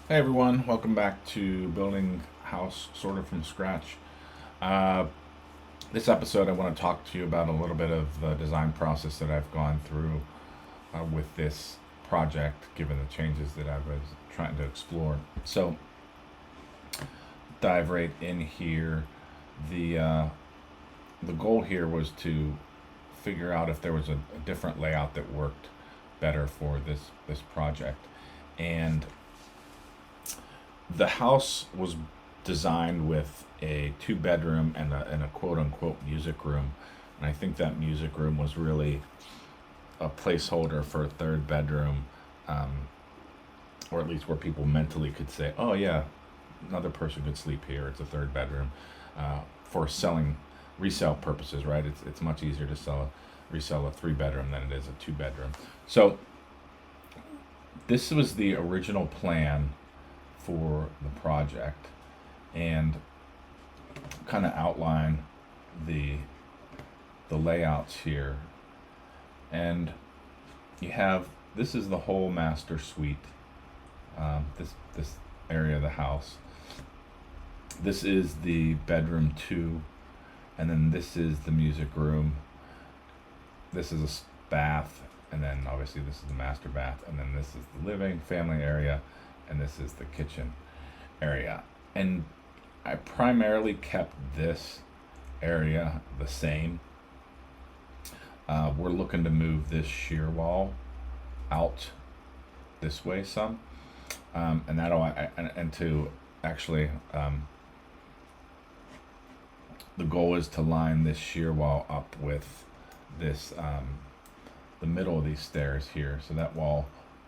Hey everyone, welcome back to Building House Sort of from Scratch. Uh, this episode, I want to talk to you about a little bit of the design process that I've gone through with this project, given the changes that I was trying to explore. So, dive right in here. The uh, the goal here was to figure out if there was a different layout that worked better for this project, and the house was designed with a two bedroom and a quote unquote music room. And I think that music room was really a placeholder for a third bedroom, um, or at least where people mentally could say, oh, yeah, another person could sleep here. It's a third bedroom for selling resale purposes, right? It's much easier to resell a three bedroom than it is a two bedroom. So this was the original plan for the project and kind of outline the the layouts here. And you have this is the whole master suite. This area of the house. This is the bedroom two, and then this is the music room. This is a bath, and then obviously this is the master bath, and then this is the living family area, and this is the kitchen area. And I primarily kept this area the same. We're looking to move this shear wall out this way some, and and to actually the goal is to line this shear wall up with this the middle of these stairs here, so that wall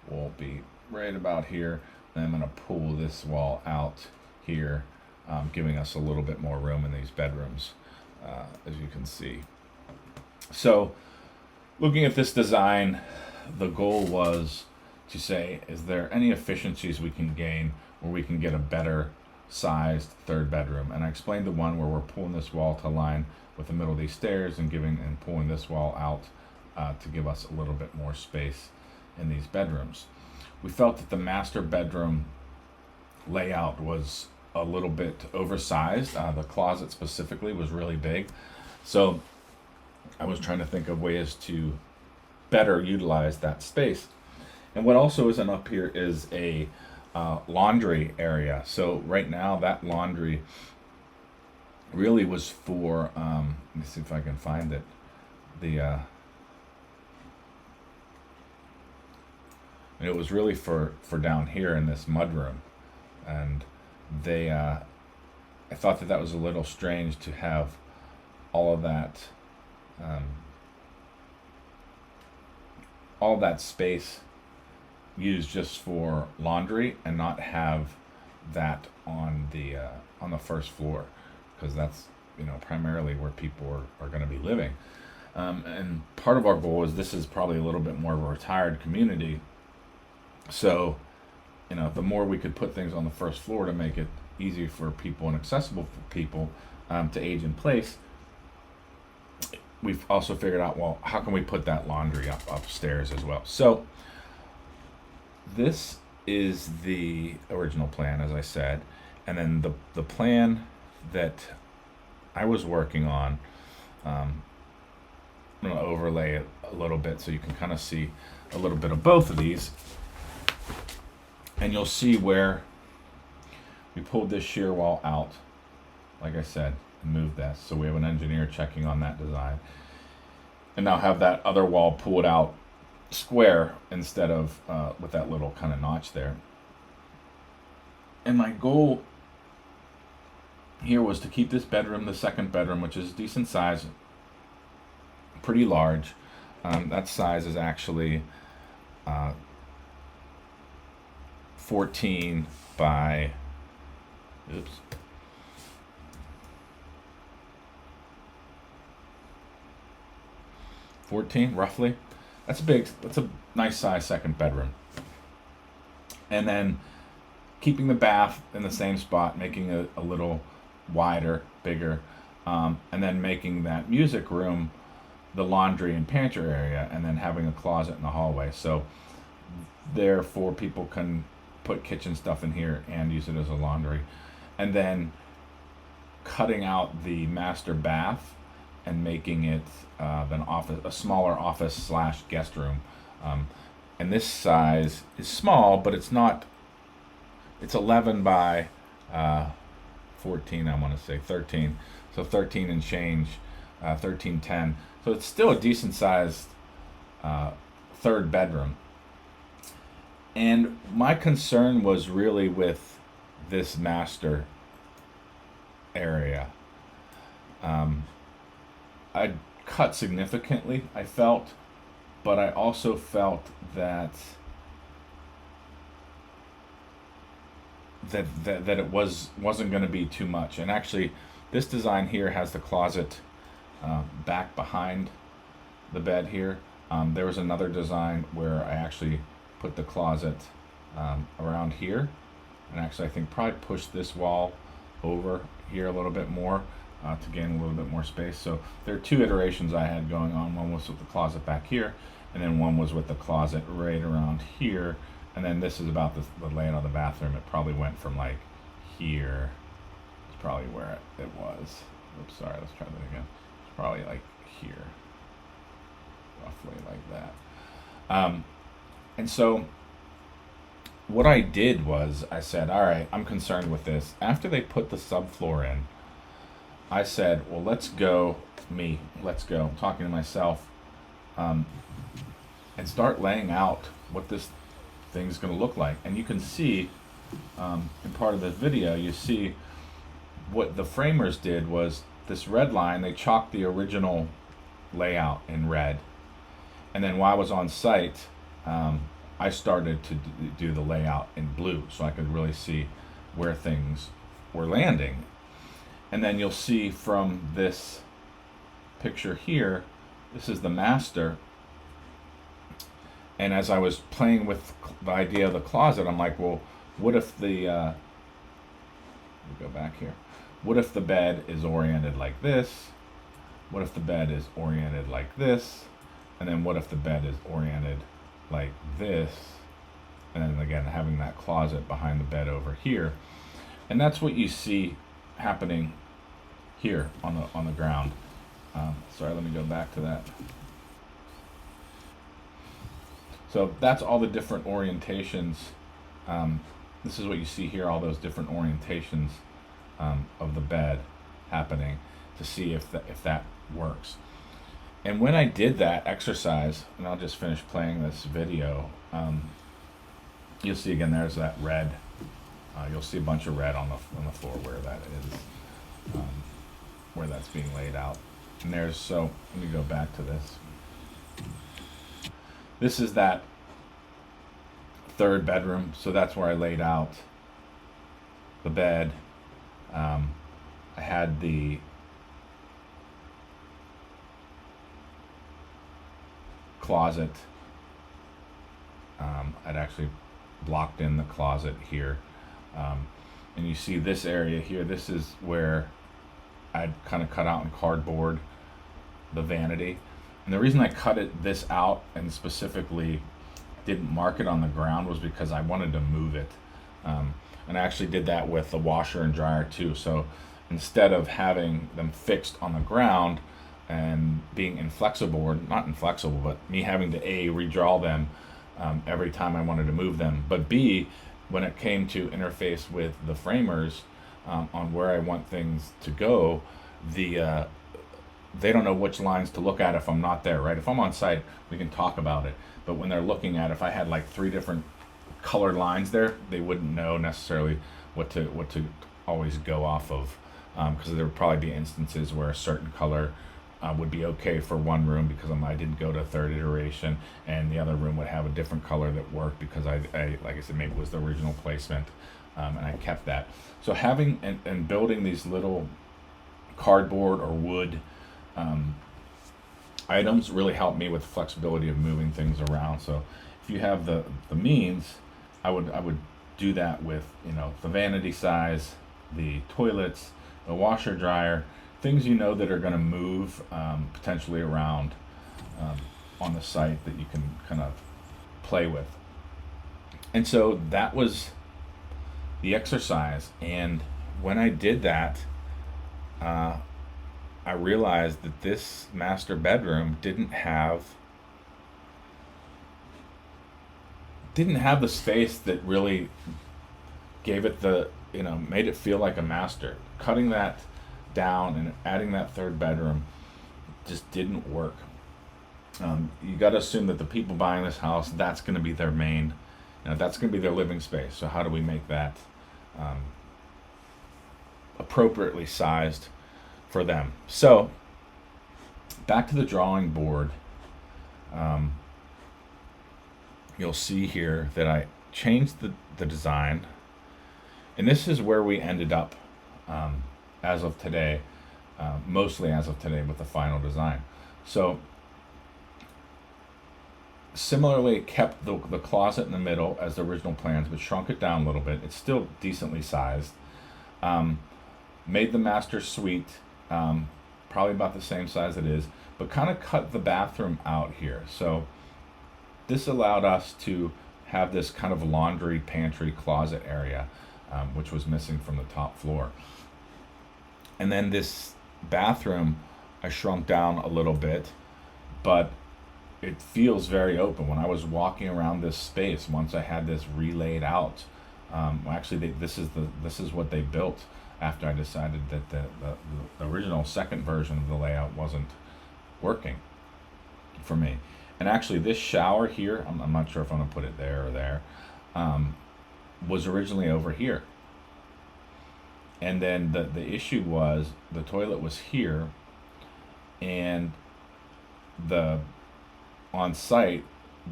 will be right about here. And I'm going to pull this wall out here, giving us a little bit more room in these bedrooms, as you can see. So, looking at this design, the goal was to say, is there any efficiencies we can gain where we can get a better sized third bedroom? And I explained the one where we're pulling this wall to line with the middle of these stairs and pulling this wall out to give us a little bit more space in these bedrooms. We felt that the master bedroom layout was a little bit oversized. The closet specifically was really big. So I was trying to think of ways to better utilize that space. And what also isn't up here is a laundry area. So right now, that laundry really was for, let me see if I can find it. The It was really for down here in this mudroom, and they I thought that that was a little strange to have all of that um, all that space used just for laundry and not have that on the first floor, because that's primarily where people are going to be living. And part of our goal is this is probably a little bit more of a retired community, so the more we could put things on the first floor to make it easy for people and accessible for people to age in place, we've also figured out, well, how can we put that laundry upstairs as well? So this is the original plan, as I said, and then the plan that I was working on. I'm going to overlay it a little bit so you can kind of see a little bit of both of these, and you'll see where we pulled this shear wall out, like I said, and moved that. So we have an engineer checking on that design, and now have that other wall pulled out square instead of with that little kind of notch there. And my goal here was to keep this bedroom, the second bedroom, which is decent size, pretty large. That size is actually uh, 14 by, oops, 14 roughly. That's big. That's a nice size second bedroom. And then keeping the bath in the same spot, making it a little wider, bigger, and then making that music room the laundry and pantry area, and then having a closet in the hallway. So therefore, people can put kitchen stuff in here and use it as a laundry. And then cutting out the master bath and making it an office, a smaller office slash guest room. And this size is small, but it's not. It's 11 by 14. I want to say 13. So 13 and change, 1310. So it's still a decent sized third bedroom. And my concern was really with this master area. I cut significantly, I felt, but I also felt that it wasn't going to be too much. And actually, this design here has the closet back behind the bed here. There was another design where I actually put the closet around here, and actually I think probably push this wall over here a little bit more to gain a little bit more space. So there are two iterations I had going on. One was with the closet back here, and then one was with the closet right around here. And then this is about the layout of the bathroom. It probably went from like here. It's probably where it was. Oops, sorry, let's try that again. It's probably like here, roughly like that. And so what I did was I said, all right, I'm concerned with this. After they put the subfloor in, I said, well, let's go, I'm talking to myself, and start laying out what this thing's going to look like. And you can see in part of the video, you see what the framers did was this red line, they chalked the original layout in red. And then while I was on site, I started to do the layout in blue so I could really see where things were landing. And then you'll see from this picture here, this is the master. And as I was playing with the idea of the closet, I'm like, well, what if the, let me go back here. What if the bed is oriented like this? What if the bed is oriented like this? And then what if the bed is oriented like this? And then again, having that closet behind the bed over here. And that's what you see happening here on the ground. Sorry, let me go back to that. So that's all the different orientations. This is what you see here, all those different orientations of the bed happening to see if that works. And when I did that exercise, and I'll just finish playing this video, you'll see again, there's that red. You'll see a bunch of red on the floor where that is, where that's being laid out. And there's, so let me go back to this. This is that third bedroom, so that's where I laid out the bed. I had the closet. I'd actually blocked in the closet here. And you see this area here, this is where I'd kind of cut out in cardboard the vanity. And the reason I cut this out and specifically didn't mark it on the ground was because I wanted to move it. And I actually did that with the washer and dryer too. So instead of having them fixed on the ground and being inflexible, or not inflexible, but me having to A, redraw them every time I wanted to move them, but B, when it came to interface with the framers on where I want things to go, they don't know which lines to look at if I'm not there, right? If I'm on site, we can talk about it. But when they're looking at, if I had like 3 different colored lines there, they wouldn't know necessarily what to always go off of, because there would probably be instances where a certain color would be okay for one room because I didn't go to a third iteration, and the other room would have a different color that worked because I like I said, maybe it was the original placement, and I kept that. So having and building these little cardboard or wood items really help me with the flexibility of moving things around. So if you have the means, I would do that with, you know, the vanity size, the toilets, the washer dryer, things you know that are going to move potentially around on the site that you can kind of play with. And so that was the exercise. And when I did that, uh, I realized that this master bedroom didn't have the space that really gave it the, made it feel like a master. Cutting that down and adding that third bedroom just didn't work. You got to assume that the people buying this house, that's going to be their main, that's going to be their living space. So how do we make that um, appropriately sized for them? So back to the drawing board. Um, you'll see here that I changed the design, and this is where we ended up as of today, mostly as of today with the final design. So similarly kept the closet in the middle as the original plans, but shrunk it down a little bit. It's still decently sized. Made the master suite probably about the same size it is, but kind of cut the bathroom out here. So this allowed us to have this kind of laundry pantry closet area, which was missing from the top floor. And then this bathroom I shrunk down a little bit, but it feels very open. When I was walking around this space, once I had this relayed out, this is what they built after I decided that the original second version of the layout wasn't working for me. And actually, this shower here, I'm not sure if I'm gonna put it there or there, was originally over here. And then the issue was the toilet was here, and the on site,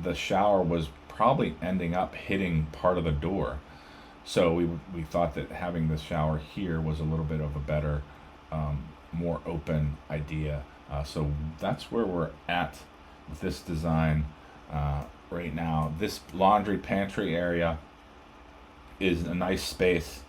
the shower was probably ending up hitting part of the door. So we thought that having the shower here was a little bit of a better, more open idea. So that's where we're at with this design right now. This laundry pantry area is a nice space.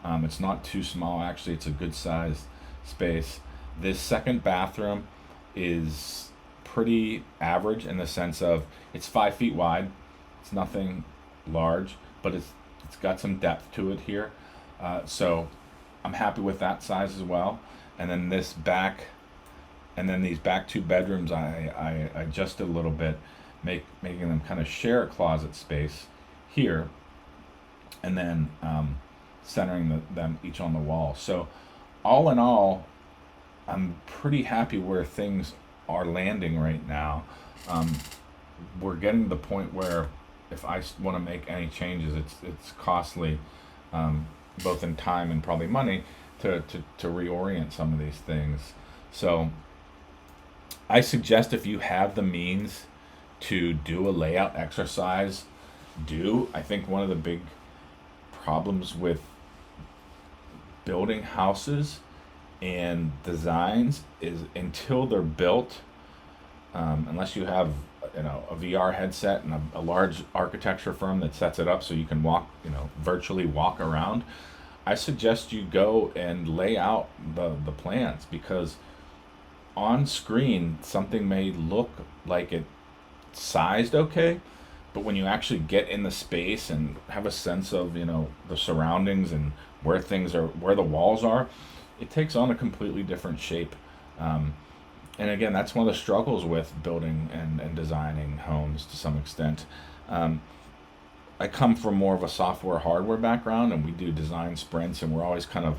It's not too small, actually. It's a good sized space. This second bathroom is pretty average in the sense of it's 5 feet wide. It's nothing large, but it's got some depth to it here. So I'm happy with that size as well. And then these back two bedrooms, I adjusted a little bit, making them kind of share a closet space here, and then centering them each on the wall. So all in all, I'm pretty happy where things are landing right now. We're getting to the point where if I want to make any changes, it's costly, both in time and probably money to reorient some of these things. So I suggest, if you have the means to do a layout exercise, I think one of the big problems with building houses and designs is until they're built, unless you have a VR headset and a large architecture firm that sets it up so you can virtually walk around, I suggest you go and lay out the plans, because on screen something may look like it sized okay, but when you actually get in the space and have a sense of the surroundings and where the walls are, it takes on a completely different shape. And again, that's one of the struggles with building and designing homes to some extent. I come from more of a software hardware background, and we do design sprints, and we're always kind of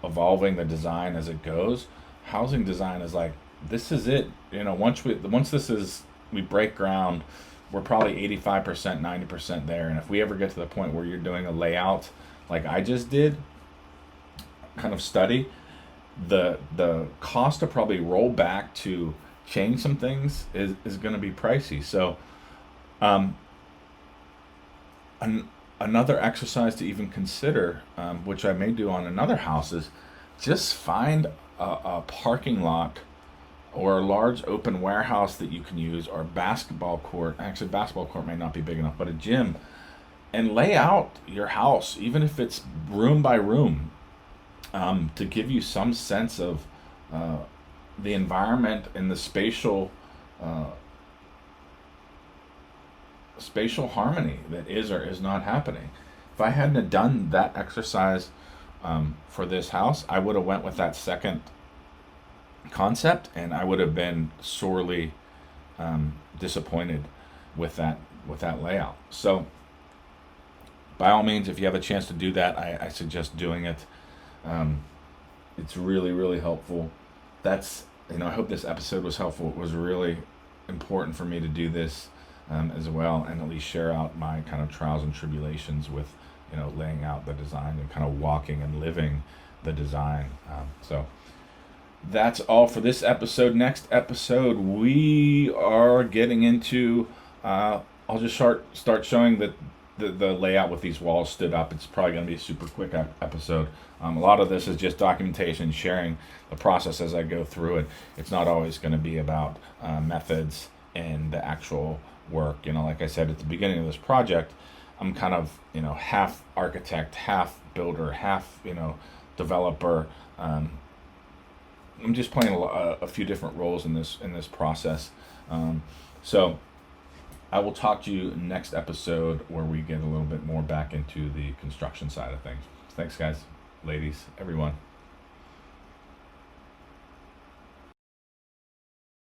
evolving the design as it goes. Housing design is like, this is it. Once we break ground, we're probably 85%, 90% there. And if we ever get to the point where you're doing a layout like I just did, kind of study, the cost to probably roll back to change some things is going to be pricey. So another exercise to even consider, which I may do on another house, is just find a parking lot or a large open warehouse that you can use, or basketball court. Actually, basketball court may not be big enough, but a gym, and lay out your house, even if it's room by room, to give you some sense of the environment and the spatial harmony that is or is not happening. if I hadn't have done that exercise for this house, I would have went with that second concept, and I would have been sorely disappointed with that layout. So by all means, if you have a chance to do that, I suggest doing it. It's really, really helpful. That's, I hope this episode was helpful. It was really important for me to do this as well, and at least share out my kind of trials and tribulations with, laying out the design and kind of walking and living the design. So that's all for this episode. Next episode, we are getting into, I'll just start showing the layout with these walls stood up. It's probably going to be a super quick episode. A lot of this is just documentation, sharing the process as I go through it. It's not always going to be about methods and the actual work. Like I said at the beginning of this project, I'm kind of, half architect, half builder, half, developer. I'm just playing a few different roles in this process. So I will talk to you next episode where we get a little bit more back into the construction side of things. Thanks, guys, ladies, everyone.